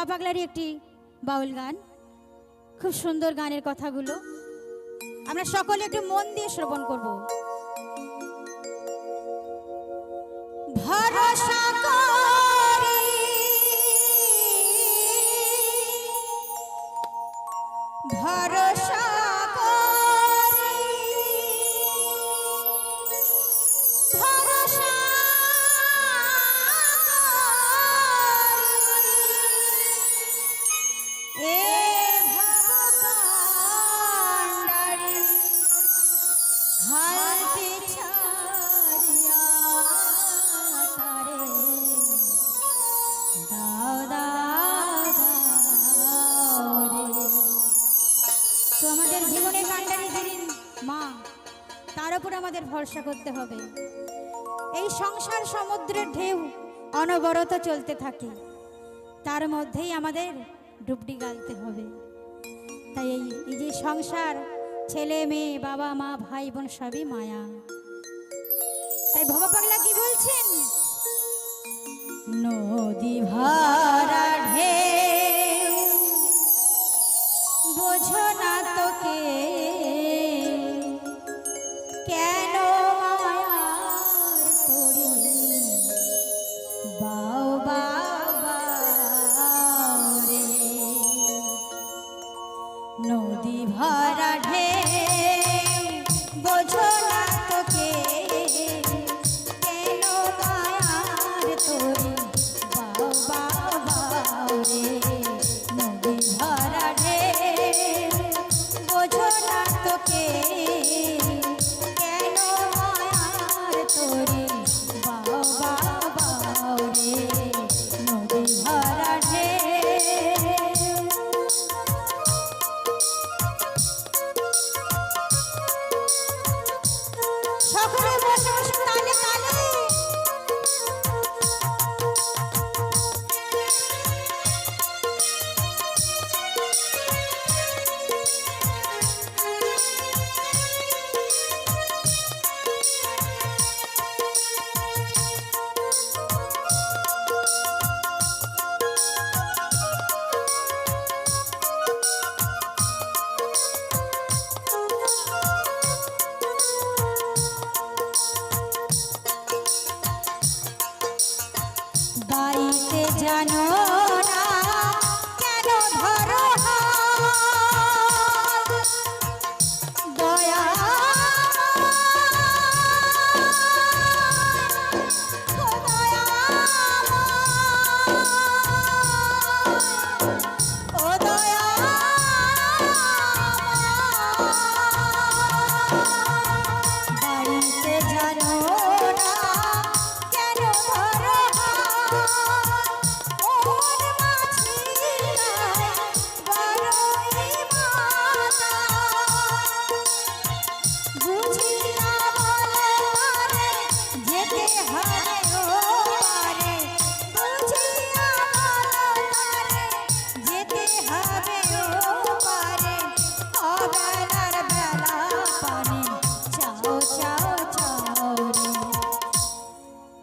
ভবা পাগলারই একটি বাউল গান, খুব সুন্দর গানের কথাগুলো আমরা সকলে একটু মন দিয়ে শ্রবণ করব। ভরসা করি ভরসা করি ভরসা করি এ ভবকাণ্ডারি হালতে ছাড়িয়া তারে দাও দাও দাও রে। তো আমাদের জীবনে কাণ্ডারি যিনি মা, তার উপর আমাদের ভরসা করতে হবে। এই সংসার সমুদ্রের ঢেউ অনবরত চলতে থাকে, তার মধ্যেই আমাদের ডুবডি গালতে হবে। তাই এই যে সংসার, ছেলে মেয়ে, বাবা মা, ভাই বোন সবই মায়া। তাই ভবা পাগলা কি বলছেন? নদী ভরা ঢেউ বোঝো না তোকে কেন মায়ার তরি বাও বাবা রে। নদী ভরা ঢেউ বোঝো না তোকে কেন মায়ার তরি বাও বাবা রে। নদী ভরা ঢেউ বোঝো না তোকে কেন মায়ার তরি বাও বাবা রে। নদী ভরা ঢেউ সকলে বসে বসে তালে তালে বাড়িতে জানো না কেন ধরো হাত দয়া ও দয়া ও দয়া বাড়িতে জানো না কেন ধরো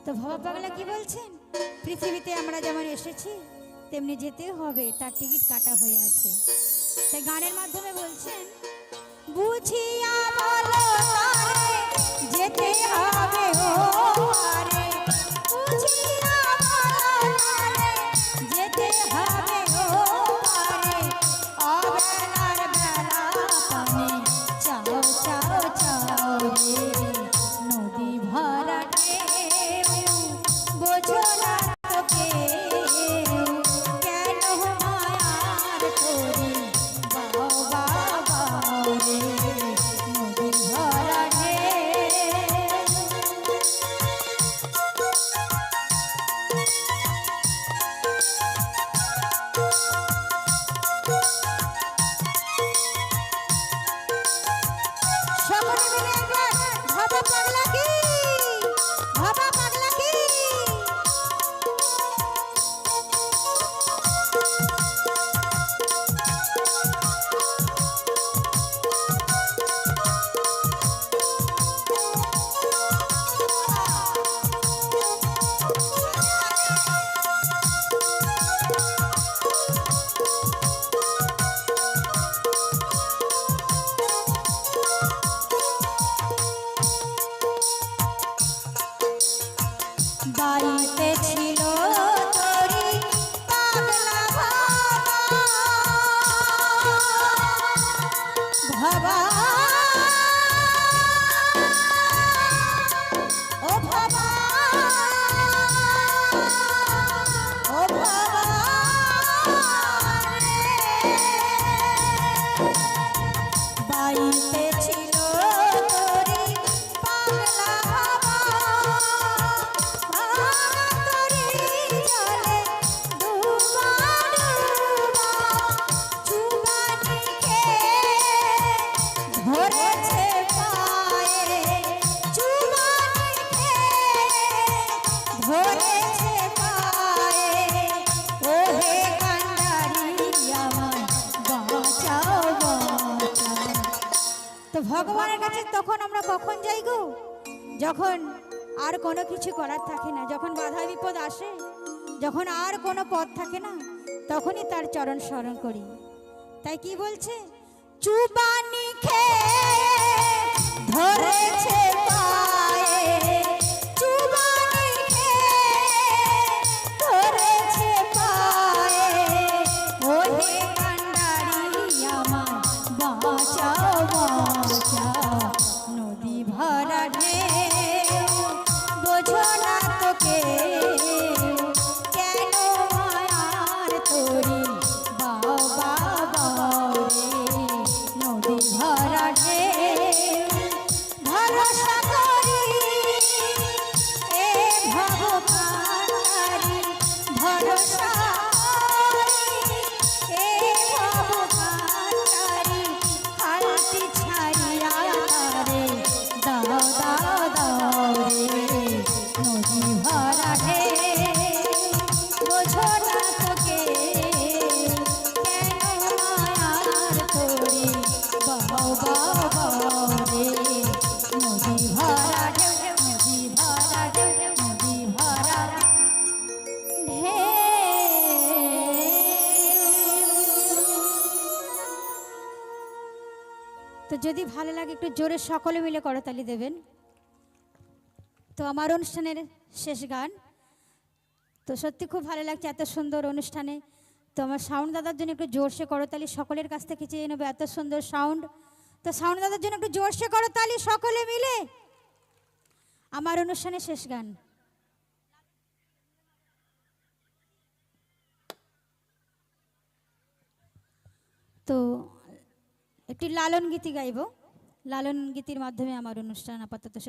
তো ভবা পাগলা কি বলছেন? পৃথিবীতে আমরা যেমন এসেছি তেমনি যেতে হবে, তার টিকিট কাটা হয়ে আছে। তাই গানের মাধ্যমে বলছেন, বুঝিয়া বলো তারে যেতে হবে ও পারে, বুঝিয়া বলো তারে যেতে হবে ও পারে, অবেলার বেলা পানে চাও চাও চাও রে। নদী ভরা ঢেউ বোঝো না তোকে কেন মায়ার তরি বাও বাবা রে। নদী ভরা ঢেউ ভগবানের কাছে তখন আমরা কখন যাই গো, যখন আর কোনো কিছু করার থাকে না, যখন বাধা বিপদ আসে, যখন আর কোনো পথ থাকে না, তখনই তার চরণ স্মরণ করি। তাই কি বলছে, চুবানি খেয়ে ধরেছে পায়ে, চুবানি খেয়ে ধরেছে পায়ে, ওহে কান্ডারি আমার বাঁচাও বাঁচাও, নদী ভরা ঢেউ বোঝো না তো কেউ, কেন মায়ার তরি বাও বাও বাও রে, নদী ভরা ঢেউ ভরসা করি এ ভব কান্ডারি, ভরসা করি এ ভব কান্ডারি, হালটি ছাড়িয়া তারে দাও দাও দাও রে, নদী ভরা ঢেউ বোঝো না তো কেউ, কেন মায়ার তরি বাও বাও বাও রে, নদী ভরা ঢেউ, নদী ভরা ঢেউ, নদী ভরা ঢেউ। তো যদি ভালো লাগে একটু জোরে সকলে মিলে করতালি দেবেন। তো আমার অনুষ্ঠানের শেষ গান, তো সত্যি খুব ভালো লাগছে এত সুন্দর অনুষ্ঠানে। তো আমার সাউন্ড দাদার জন্য একটু জোরসে করতালি সকলের কাছ থেকে চেয়ে নেবে, এত সুন্দর সাউন্ড। তো সাউন্ড দাদার জন্য একটু জোরসে করতালি সকলে মিলে। আমার অনুষ্ঠানের শেষ গান। তো একটি লালন গীতি গাইব, লালন গীতির মাধ্যমে আমার অনুষ্ঠান আপাতত শেষ।